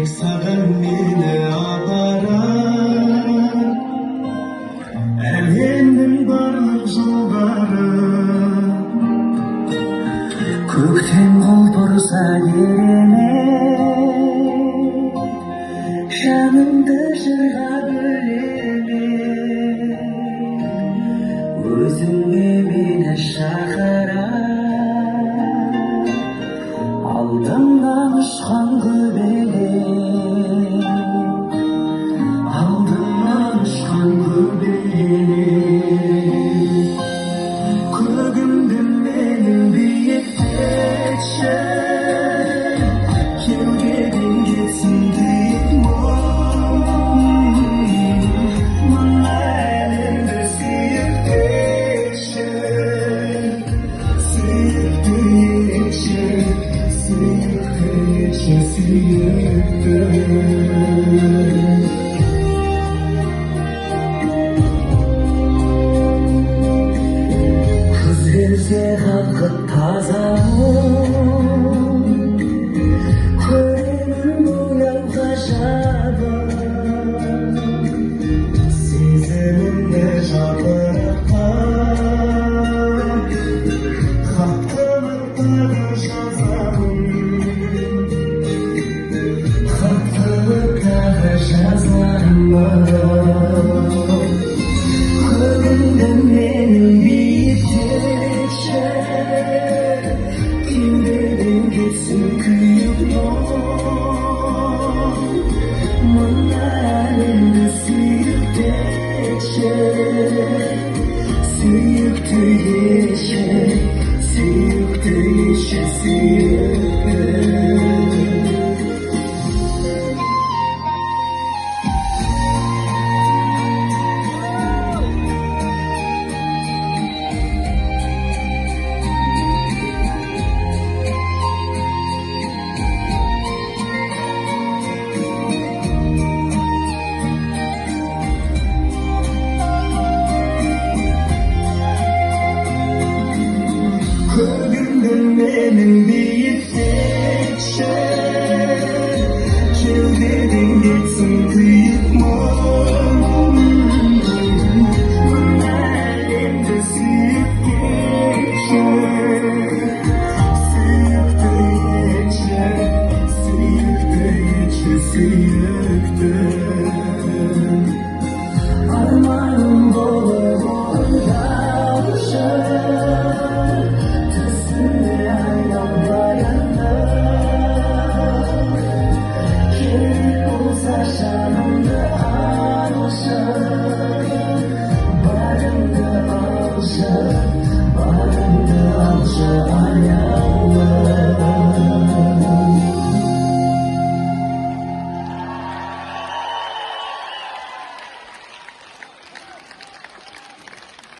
саған мені апарар әлемнің барлық жолдары. Көктем құлпырса керемет, жанымды жырға бөлемет, өзіңе мені шақырар. Алдымнан ұшқан көбелек, алдымнан ұшқан көбелек, көгімді менің биіктетші, кеудеден кетсін биік мұң. Мына әлемді сүйіп етші, сүйікті етші, сүйікті етші, сүйікті. Күз келсе қалқып таза көремін бояу ғажабын, сезімімді жапыраққа хаттылықтағы жазамын, хаттылықтағы жазамын.